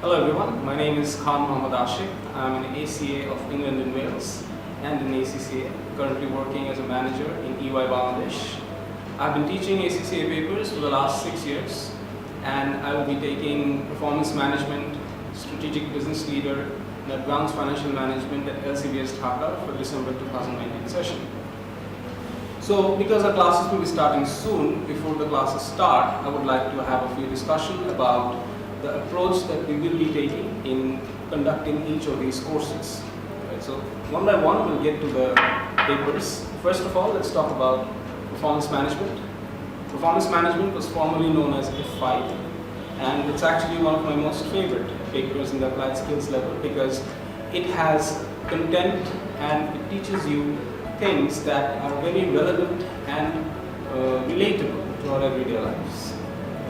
Hello everyone, my name is Ashaque. I'm an ACA of England and Wales and an ACCA, currently working as a manager in EY Bangladesh. I've been teaching ACCA papers for the last 6 years, and I will be taking performance management, strategic business leader, and advanced financial management at LCBS Dhaka for December 2019 session. So because our classes will be starting soon, before the classes start, I would like to have a few discussions about the approach that we will be taking in conducting each of these courses. Right, so one by one we'll get to the papers. First of all, let's talk about performance management. Performance management was formerly known as F5, and it's actually one of my most favorite papers in the applied skills level because it has content and it teaches you things that are very relevant and relatable to our everyday lives.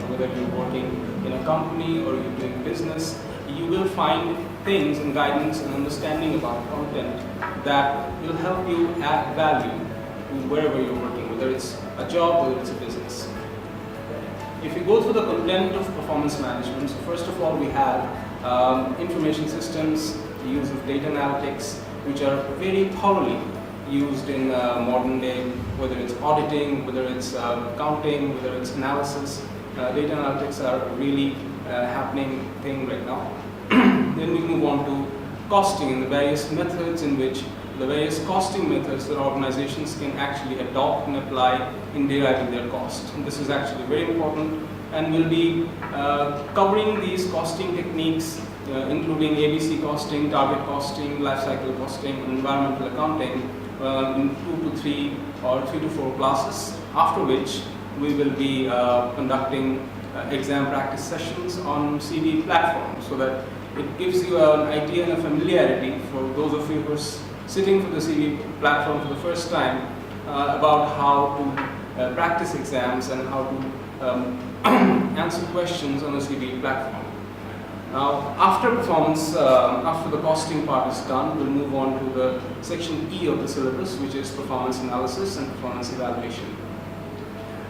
Whether you're working in a company or you're doing business, you will find things and guidance and understanding about content that will help you add value to wherever you're working, whether it's a job or whether it's a business. If you go through the content of performance management, so first of all we have information systems, the use of data analytics, which are very thoroughly used in modern day, whether it's auditing, whether it's accounting, whether it's analysis. Data analytics are a really happening thing right now. Then we move on to costing and the various methods in which the various costing methods that organizations can actually adopt and apply in deriving their cost. And this is actually very important, and we'll be covering these costing techniques including ABC costing, target costing, life cycle costing, and environmental accounting in 2 to 3 or 3 to 4 classes, after which we will be conducting exam practice sessions on CV platform, so that it gives you an idea and a familiarity for those of you who are sitting for the CV platform for the first time about how to practice exams and how to answer questions on the CV platform. Now, after performance, after the costing part is done, we'll move on to the section E of the syllabus, which is performance analysis and performance evaluation.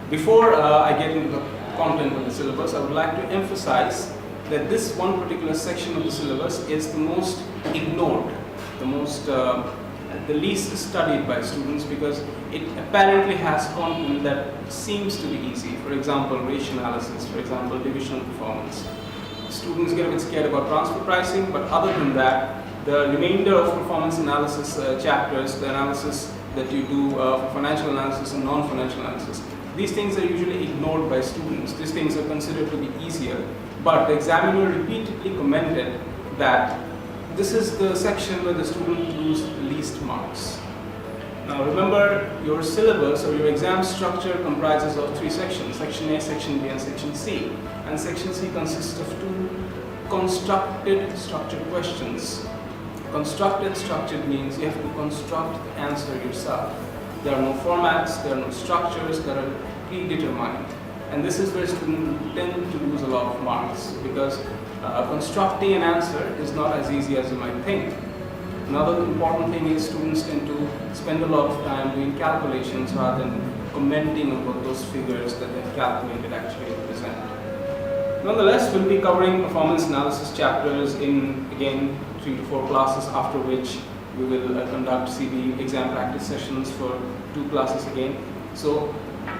Before I get into the content of the syllabus, I would like to emphasize that this one particular section of the syllabus is the most ignored, the least studied by students, because it apparently has content that seems to be easy. For example, ratio analysis, for example, divisional performance. Students get a bit scared about transfer pricing, but other than that, the remainder of performance analysis chapters, the analysis that you do for financial analysis and non-financial analysis, these things are usually ignored by students. These things are considered to be easier, but the examiner repeatedly commented that this is the section where the student lose the least marks. Now remember, your syllabus or your exam structure comprises of 3 sections, section A, section B, and section C. And section C consists of 2 constructed structured questions. Constructed structured means you have to construct the answer yourself. There are no formats, there are no structures that are predetermined. And this is where students tend to lose a lot of marks, because constructing an answer is not as easy as you might think. Another important thing is students tend to spend a lot of time doing calculations rather than commenting on what those figures that they've calculated actually represent. Nonetheless, we'll be covering performance analysis chapters in, again, 3 to 4 classes, after which we will conduct CV exam practice sessions for 2 classes again. So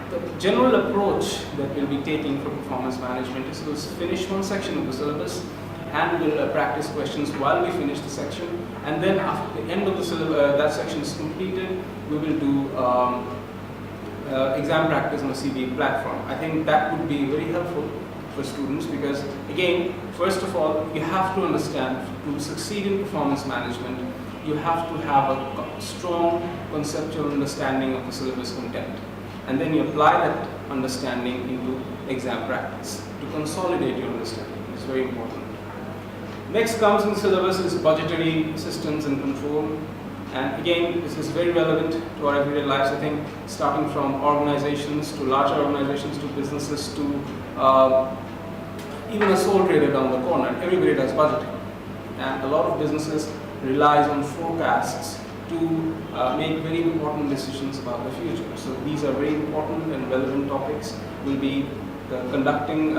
the general approach that we'll be taking for performance management is to finish one section of the syllabus, and we'll practice questions while we finish the section, and then after the end of the syllabus, that section is completed, we will do exam practice on the CV platform. I think that would be very helpful for students, because again, first of all, you have to understand, to succeed in performance management, you have to have a strong conceptual understanding of the syllabus content, and then you apply that understanding into exam practice to consolidate your understanding. It's very important. Next comes in the syllabus is budgetary systems and control, and again, this is very relevant to our everyday lives. I think starting from organizations to larger organizations to businesses to even a sole trader down the corner, everybody does budgeting, and a lot of businesses relies on forecasts to make very important decisions about the future. So these are very important and relevant topics. We'll be conducting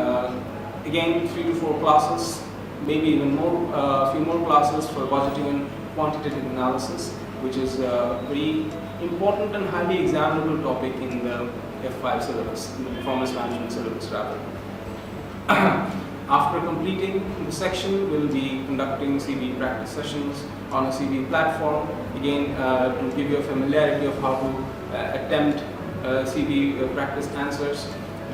again 3 to 4 classes maybe even more, a few more classes for budgeting and quantitative analysis, which is a very important and highly examinable topic in the F5 syllabus, in the performance management syllabus rather. After completing the section, we'll be conducting CV practice sessions on a CV platform, again to give you a familiarity of how to attempt CV practice answers.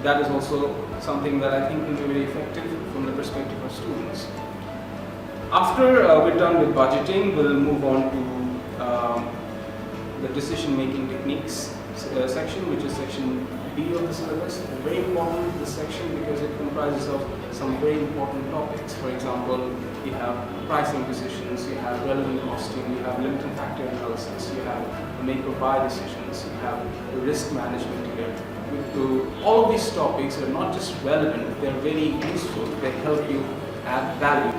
That is also something that I think will be very effective from the perspective of students. After we're done with budgeting, we'll move on to the decision-making techniques section, which is section B of the syllabus. Very important, this section, because it comprises of some very important topics. For example, you have pricing decisions, you have relevant costing, you have limiting factor analysis, you have make or buy decisions, you have risk management here. All of these topics are not just relevant, they're very useful. They help you add value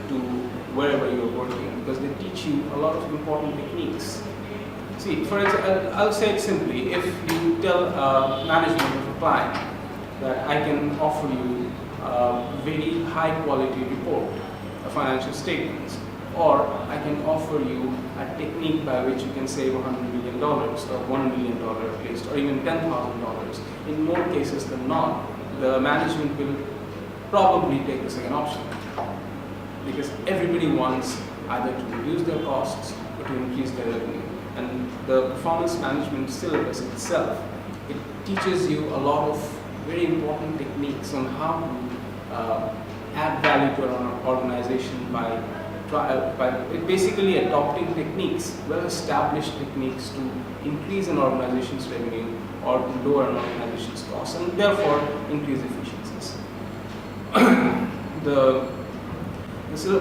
to wherever you're working, because they teach you a lot of important techniques. See, for example, I'll say it simply. If you tell management of a client that I can offer you a very high quality report, a financial statements, or I can offer you a technique by which you can save $100 million or $1 million at least, or even $10,000. In more cases than not, the management will probably take the second option, because everybody wants either to reduce their costs or to increase their revenue. And the performance management syllabus itself, it teaches you a lot of very important techniques on how to add value to an organization by basically adopting techniques, well-established techniques to increase an organization's revenue or to lower an organization's costs, and therefore increase efficiencies.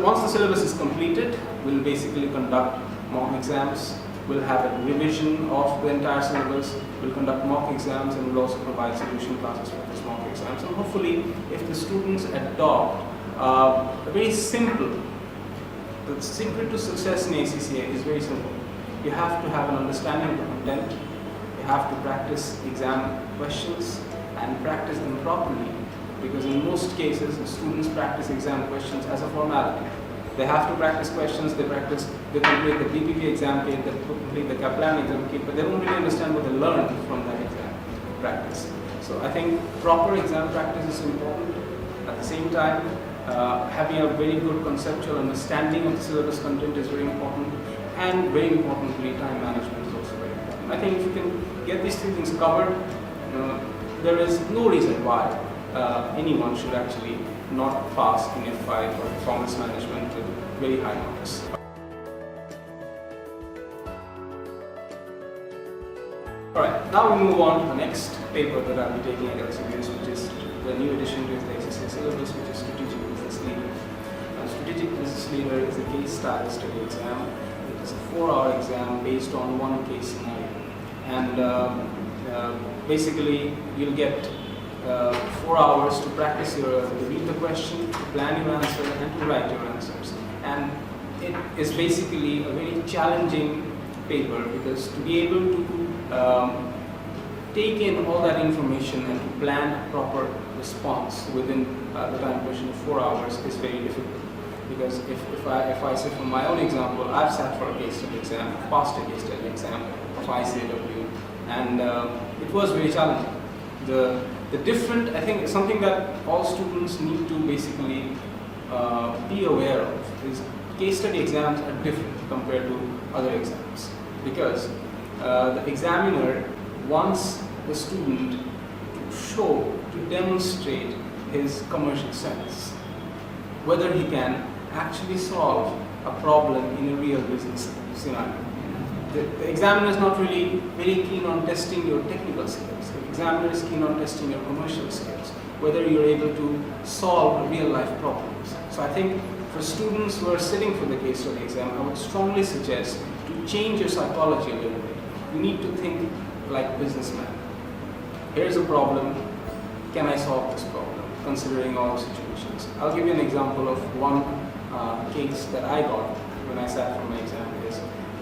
Once the syllabus is completed, we'll basically conduct mock exams. We'll have a revision of the entire syllabus, we'll conduct mock exams, and we'll also provide solution classes for these mock exams. And hopefully, if the students adopt a very simple, the secret to success in ACCA is very simple. You have to have an understanding of the content, you have to practice exam questions and practice them properly, because in most cases, the students practice exam questions as a formality. They have to practice questions, they complete the BPP exam kit, they complete the Kaplan exam kit, but they don't really understand what they learned from that exam practice. So I think proper exam practice is important. At the same time, having a very good conceptual understanding of the syllabus content is very important, and very importantly, time management is also very important. I think if you can get these three things covered, there is no reason why anyone should actually not pass in F5 or performance management with very high marks. Alright, now we move on to the next paper that I'll be taking at LCBS, which is the new addition to the ACCA syllabus, which is Strategic Business Leader. Strategic Business Leader is a case style study exam. It is a 4-hour exam based on one case scenario. And basically, you'll get 4 hours to practice to read the question, to plan your answer, and to write your answers. And it is basically a very challenging paper, because to be able to take in all that information and to plan a proper response within the time question of 4 hours is very difficult. Because if I say from my own example, I've sat for a case study exam, passed a case study exam of ICAEW, and it was very challenging. I think something that all students need to basically be aware of is case study exams are different compared to other exams, because the examiner wants the student to demonstrate his commercial sense, whether he can actually solve a problem in a real business scenario. The examiner is not really very keen on testing your technical skills. The examiner is keen on testing your commercial skills, whether you're able to solve real life problems. So I think for students who are sitting for the case study exam, I would strongly suggest to change your psychology a little bit. You need to think like a businessman. Here's a problem, can I solve this problem, considering all situations? I'll give you an example of one case that I got when I sat for my exam.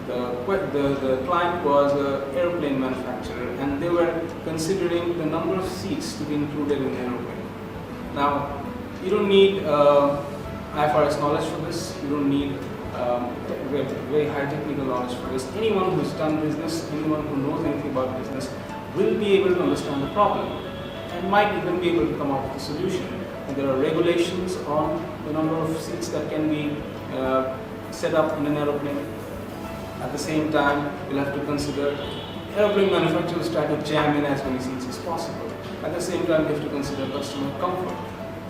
The client was an airplane manufacturer, and they were considering the number of seats to be included in the airplane. Now, you don't need IFRS knowledge for this. You don't need very high technical knowledge for this. Anyone who's done business, anyone who knows anything about business will be able to understand the problem and might even be able to come up with a solution. And there are regulations on the number of seats that can be set up in an aeroplane. At the same time, you'll have to consider aeroplane manufacturers try to jam in as many seats as possible. At the same time, you have to consider customer comfort.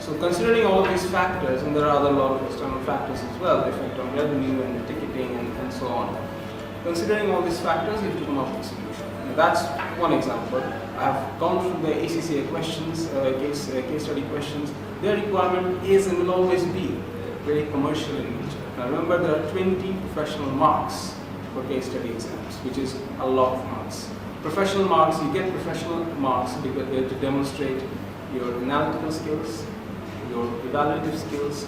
So considering all of these factors, and there are other lot of external factors as well, the effect on revenue and ticketing and so on. Considering all these factors, you have to come up with a solution. And that's one example. I've gone through the ACCA questions, case study questions. Their requirement is and will always be very commercial in nature. Now remember, there are 20 professional marks for case study exams, which is a lot of marks. Professional marks, you get professional marks because to demonstrate your analytical skills, your evaluative skills,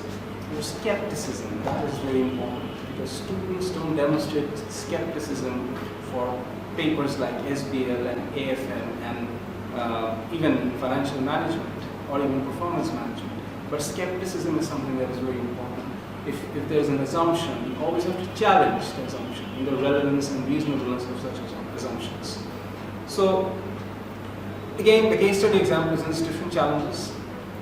your skepticism. That is very important because students don't demonstrate skepticism for papers like SBL and AFM and even financial management or even performance management. But skepticism is something that is very important. If there's an assumption, you always have to challenge the assumption and the relevance and reasonableness of such assumptions. So again, the case study exam presents different challenges.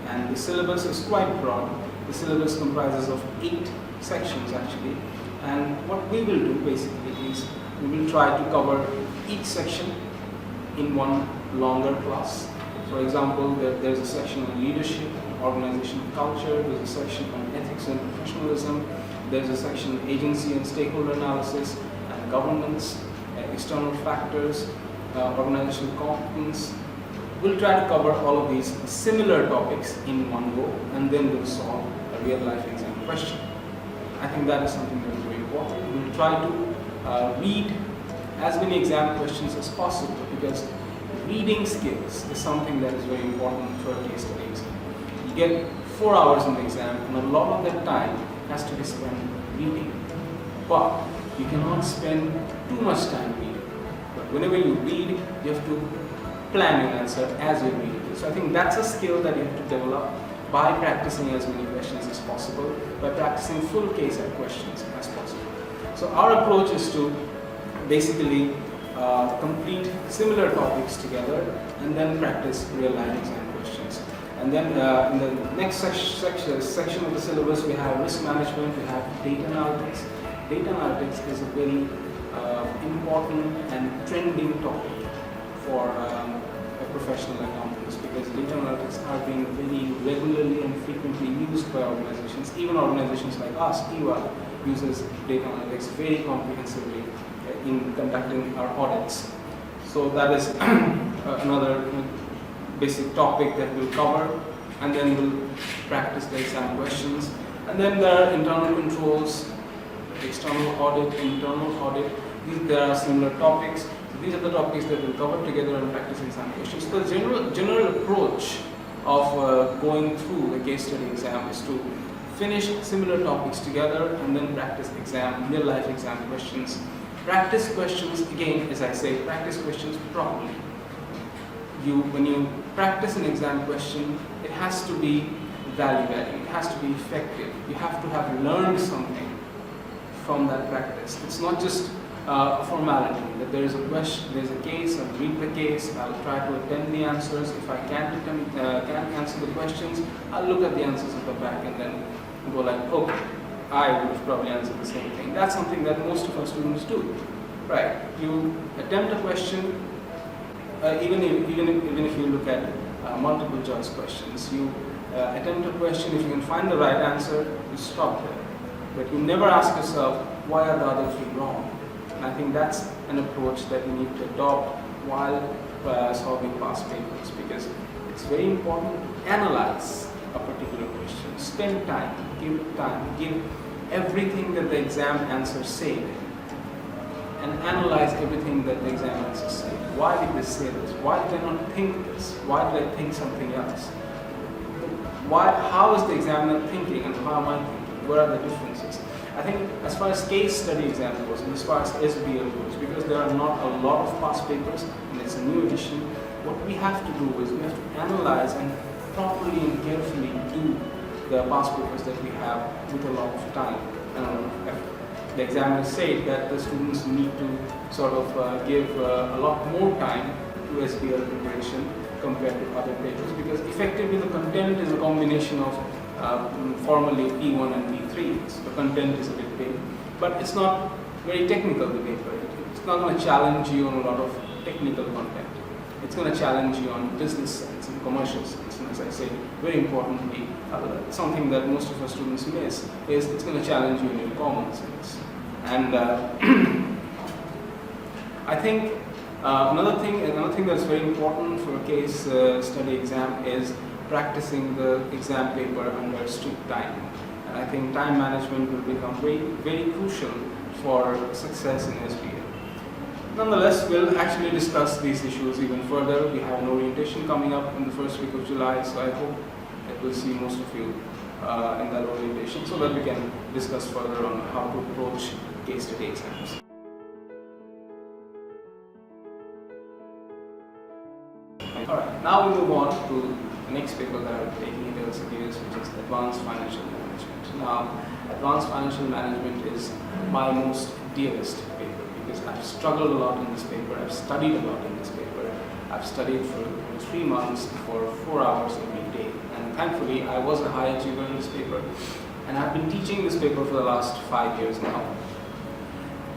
And the syllabus is quite broad. The syllabus comprises of 8 sections actually. And what we will do basically is we will try to cover each section in one longer class. For example, there's a section on leadership, organizational culture, there's a section on ethics and professionalism, there's a section on agency and stakeholder analysis and governance, external factors, organizational competence. We'll try to cover all of these similar topics in one go, and then we'll solve a real-life exam question. I think that is something that is very important. We'll try to read as many exam questions as possible because reading skills is something that is very important for a case study exam. You get 4 hours in the exam, and a lot of that time has to be spent reading. But you cannot spend too much time reading. But whenever you read, you have to plan your answer as you read it. So I think that's a skill that you have to develop by practicing as many questions as possible, by practicing full case questions as possible. So our approach is to basically complete similar topics together and then practice real-life exam questions. And then in the next section of the syllabus, we have risk management, we have data analytics. Data analytics is a very important and trending topic for professional accountants because data analytics are being very regularly and frequently used by organizations. Even organizations like us, ICAEW, uses data analytics very comprehensively in conducting our audits. So that is another basic topic that we'll cover, and then we'll practice the exam questions. And then there are internal controls, external audit, internal audit. There are similar topics. These are the topics that we'll cover together and practice exam questions. So the general approach of going through the case study exam is to finish similar topics together and then practice real-life exam questions. Practice questions, again, as I say, practice questions properly. When you practice an exam question, it has to be value-adding, it has to be effective. You have to have learned something from that practice. It's not just a formality, that there is a question, there's a case, I'll read the case, I'll try to attempt the answers. If I can't answer the questions, I'll look at the answers at the back and then go like, okay, I would have probably answered the same thing. That's something that most of our students do, right? You attempt a question, even if you look at multiple choice questions, you attempt a question, if you can find the right answer, you stop there. But you never ask yourself, why are the other 3 wrong? And I think that's an approach that we need to adopt while solving past papers, because it's very important to analyze a particular question. Spend time, give everything that the exam answer said, and analyze everything that the exam answer said. Why did they say this? Why did I not think this? Why did I think something else? How is the examiner thinking and how am I thinking? What are the differences? I think as far as case study exam goes, and as far as SBL goes, because there are not a lot of past papers and it's a new edition, what we have to do is we have to analyze and properly and carefully do the past papers that we have with a lot of time. The examiners say that the students need to sort of give a lot more time to SBL preparation compared to other papers, because effectively the content is a combination of formally P1 and P3. So the content is a bit big, but it's not very technical, the paper. It's not going to challenge you on a lot of technical content. It's going to challenge you on business sense and commercial sense. And as I say, very importantly, something that most of our students miss is it's going to challenge you in your common sense. And I think another thing that's very important for a case study exam is practicing the exam paper under strict time. And I think time management will become very, very crucial for success in SBL. Nonetheless, we'll actually discuss these issues even further. We have an orientation coming up in the first week of July, so I hope that we'll see most of you in that orientation so that we can discuss further on how to approach case study exams. Alright, now we move on to the next paper that I'm taking in LCBS, which is Advanced Financial Management. Now, Advanced Financial Management is my most dearest paper, because I've struggled a lot in this paper, I've studied a lot in this paper. I've studied for 3 months for 4 hours every day, and thankfully I was a high achiever in this paper, and I've been teaching this paper for the last 5 years now.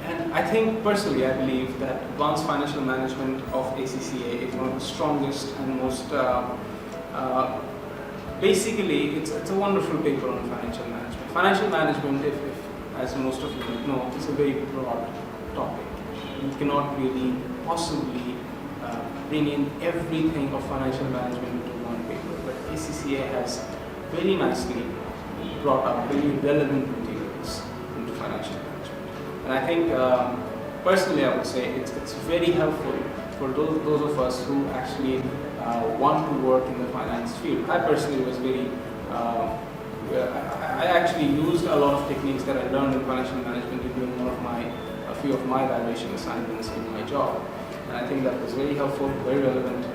And I think personally, I believe that Advanced Financial Management of ACCA is one of the strongest and most basically it's a wonderful paper on financial management. Financial management, if as most of you might know, is a very broad topic. You cannot really possibly bring in everything of financial management into one paper, but ACCA has very nicely brought up very relevant materials into financial management. And I think personally I would say it's very helpful for those of us who actually want to work in the finance field. I personally was very I actually used a lot of techniques that I learned in financial management in doing a few of my evaluation assignments in my job. And I think that was very helpful, very relevant.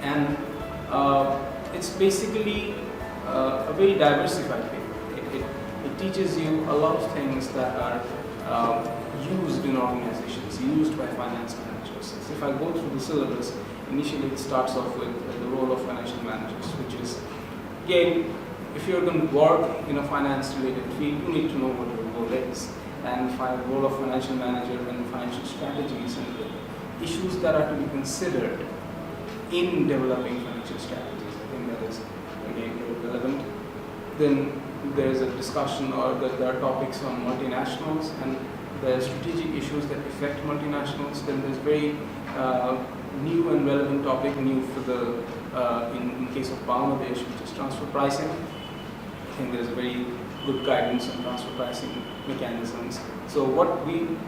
And it's basically a very diversified paper. It teaches you a lot of things that are used in organizations, used by finance managers. So if I go through the syllabus, initially it starts off with the role of financial managers, which is, again, if you're going to work in a finance-related field, you need to know what your role is, and find the role of financial manager and financial strategies and the issues that are to be considered in developing financial strategies. I think that is, again, very relevant. Then there's a discussion, or there are topics on multinationals and the strategic issues that affect multinationals. Then there's very new and relevant topic, new for the in case of Bangladesh, which is transfer pricing. I think there's a very good guidance on transfer pricing mechanisms. So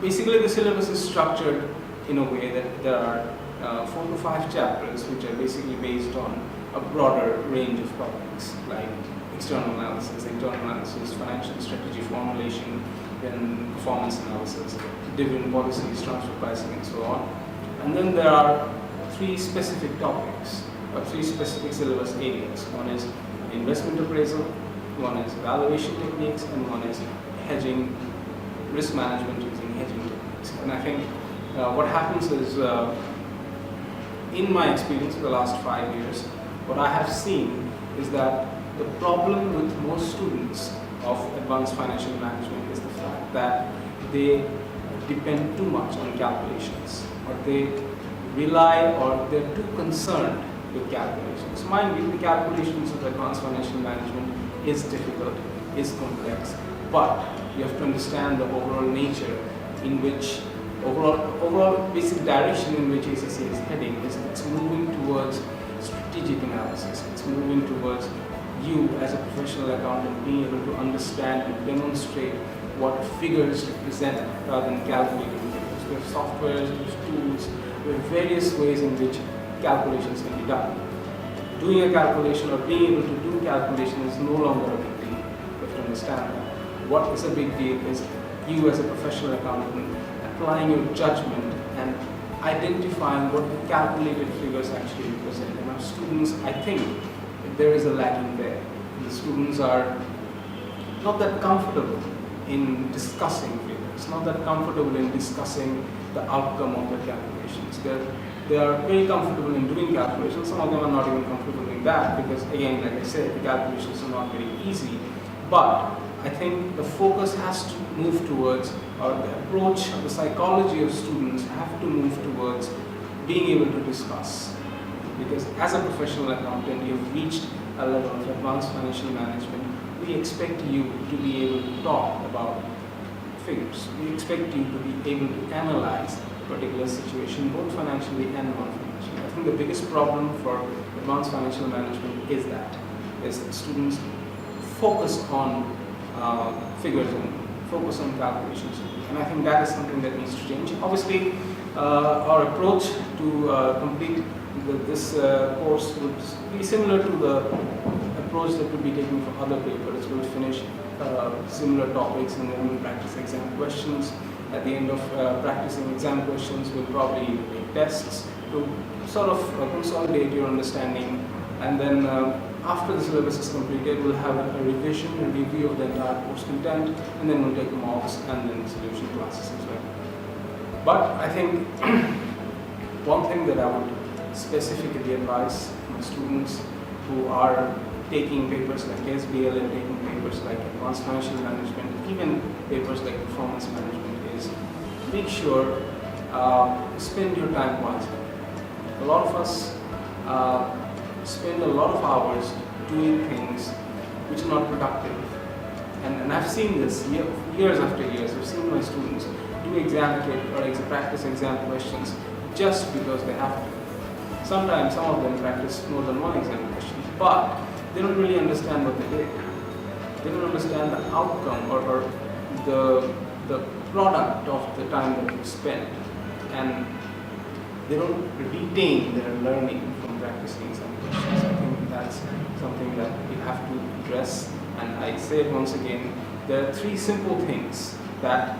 basically the syllabus is structured in a way that there are 4 to 5 chapters which are basically based on a broader range of topics like external analysis, internal analysis, financial strategy formulation, then performance analysis, dividend policies, transfer pricing, and so on. And then there are 3 specific topics, or 3 specific syllabus areas. One is investment appraisal, one is valuation techniques, and one is hedging, risk management using hedging techniques. And I think what happens is, in my experience for the last 5 years, what I have seen is that the problem with most students of advanced financial management is the fact that they depend too much on calculations, or they rely, or they're too concerned with calculations. Mind you, the calculations of advanced financial management is difficult, is complex, but you have to understand the overall nature in which, overall basic direction in which ACCA is heading is it's moving towards strategic analysis. It's moving towards you as a professional accountant being able to understand and demonstrate what figures represent rather than calculating figures. We have softwares, we have tools, we have various ways in which calculations can be done. Doing a calculation or being able to do calculation is no longer a big deal. You have to understand that. What is a big deal is you as a professional accountant applying your judgment and identifying what the calculated figures actually represent. And our students, I think, there is a lacking there. the students are not that comfortable in discussing figures, not that comfortable in discussing the outcome of their calculations. They are very comfortable in doing calculations. Some of them are not even comfortable doing that because, again, like I said, the calculations are not very easy. But I think the focus has to move towards, or the approach, the psychology of students have to move towards being able to discuss. Because as a professional accountant, you've reached a level of advanced financial management. We expect you to be able to talk about figures. We expect you to be able to analyze a particular situation, both financially and non-financially. I think the biggest problem for advanced financial management is that students focus on figures only, focus on calculations only. And I think that is something that needs to change. Obviously, our approach to complete this course would be similar to the approach that we'll be taking for other papers. We'll finish similar topics and then we'll practice exam questions. At the end of practicing exam questions, we'll probably make tests to sort of consolidate your understanding. And then after the syllabus is completed, we'll have a revision, a review of the entire course content, and then we'll take mocks and then solution classes as well. But I think one thing that I would specifically advise my students who are taking papers like SBL and taking papers like advanced financial management, even papers like performance management, is make sure spend your time wisely. A lot of us spend a lot of hours doing things which are not productive. And I've seen this years after years. I've seen my students do exam kit or practice exam questions just because they have to. Sometimes some of them practice more than one exam question, but they don't really understand what they did. They don't understand the outcome or the product of the time that you spent, and they don't retain their learning from practicing exam questions. I think that's something that we have to address. And I say it once again, there are 3 simple things that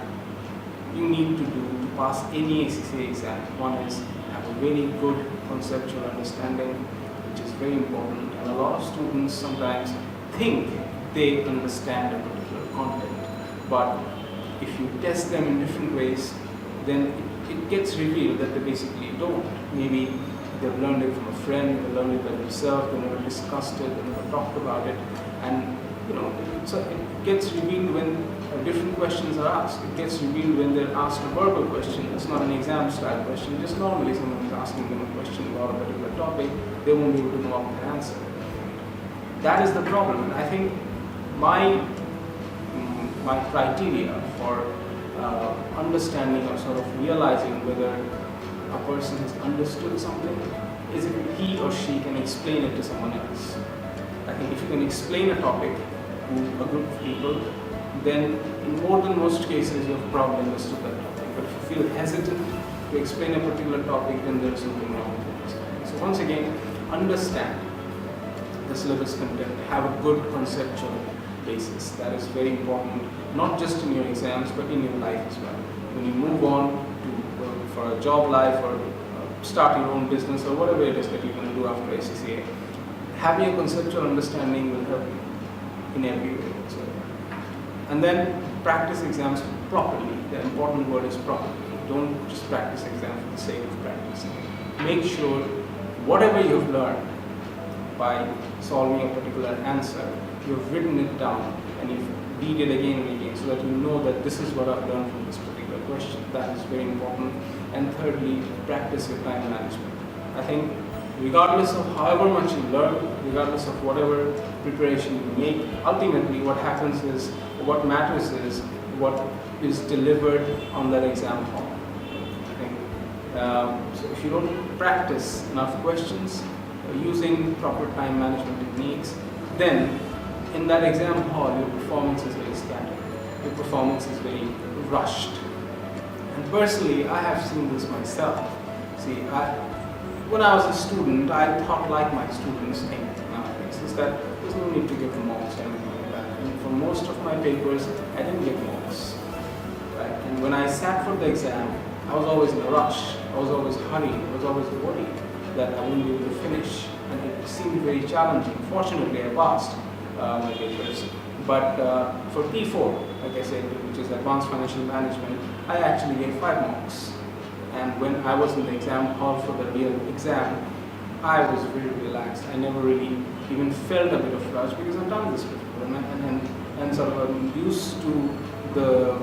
you need to do to pass any ACCA exam. One is have a very good conceptual understanding, which is very important. And a lot of students sometimes think they understand a particular content, but if you test them in different ways, then it gets revealed that they basically don't. Maybe they've learned it from a friend, they learned it by themselves, they never discussed it, they never talked about it, and so it gets revealed when different questions are asked. It gets revealed when they're asked a verbal question. It's not an exam style question. Just normally someone is asking them a question about a particular topic, they won't be able to come up with an answer. That is the problem. And I think my criteria for understanding or sort of realizing whether a person has understood something is if he or she can explain it to someone else. I think if you can explain a topic to a group of people, then in more than most cases you have probably understood that topic. But if you feel hesitant to explain a particular topic, then there is something wrong with it. So once again, understand the syllabus content, have a good conceptual basis. That is very important, not just in your exams, but in your life as well. When you move on to for a job life or start your own business or whatever it is that you're going to do after ACCA, having a conceptual understanding will help you in every way. And then practice exams properly. The important word is properly. Don't just practice exams for the sake of practicing. Make sure whatever you've learned by solving a particular answer, you've written it down and you've read it again and again so that you know that this is what I've learned from this particular question. That is very important. And thirdly, practice your time management. I think regardless of however much you learn, regardless of whatever preparation you make, ultimately what happens is, what matters is what is delivered on that exam hall. I think so if you don't practice enough questions using proper time management techniques, then in that exam hall your performance is very scattered, your performance is very rushed. And personally, I have seen this myself. See, when I was a student, I thought like my students think nowadays, is that there's no need to give mocks or anything like that. And for most of my papers, I didn't get mocks. Right? And when I sat for the exam, I was always in a rush. I was always hurried. I was always worried that I wouldn't be able to finish. And it seemed very challenging. Fortunately, I passed. my papers. But for P4, like I said, which is Advanced Financial Management, I actually get 5 marks. And when I was in the exam hall for the real exam, I was very relaxed. I never really even felt a bit of rush because I've done this before, and sort of used to the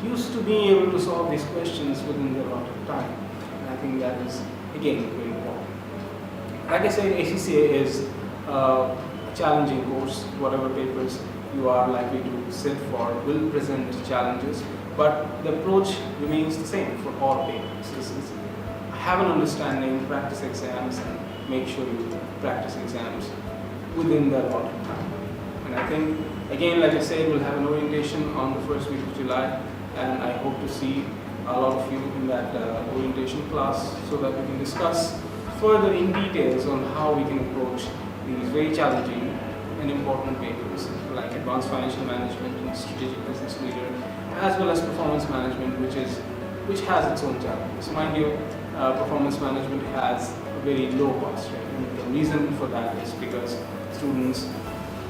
used to being able to solve these questions within the allotted time. And I think that is again very important. Like I said, ACCA is a challenging course. Whatever papers you are likely to sit for will present challenges, but the approach remains the same for all papers. This is have an understanding, practice exams, and make sure you practice exams within the allotted time. And I think, again, like I said, we'll have an orientation on the first week of July, and I hope to see a lot of you in that orientation class so that we can discuss further in details on how we can approach these very challenging and important papers like Advanced Financial Management and Strategic Business Leader, as well as Performance Management, which has its own challenges. Mind you, performance management has a very low cost rate, and the reason for that is because students,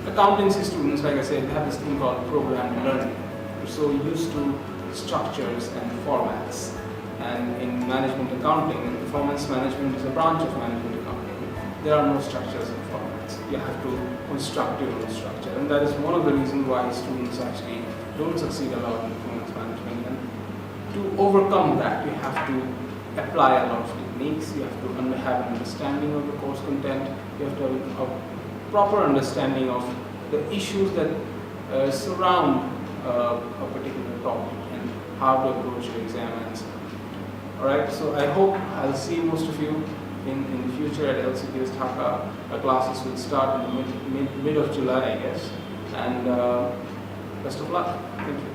accountancy students, like I said, they have this thing called programmed learning. They're so used to structures and formats. And in management accounting, and performance management is a branch of management accounting, there are no structures and formats. You have to construct your own structure, and that is one of the reasons why students actually don't succeed a lot in performance management. And to overcome that, you have to apply a lot of techniques. You have to have an understanding of the course content. You have to have a proper understanding of the issues that surround a particular topic and how to approach your exam answer. Alright, so I hope I'll see most of you in the future at LCBS Dhaka. Our classes will start in the mid of July, I guess. And best of luck. Thank you.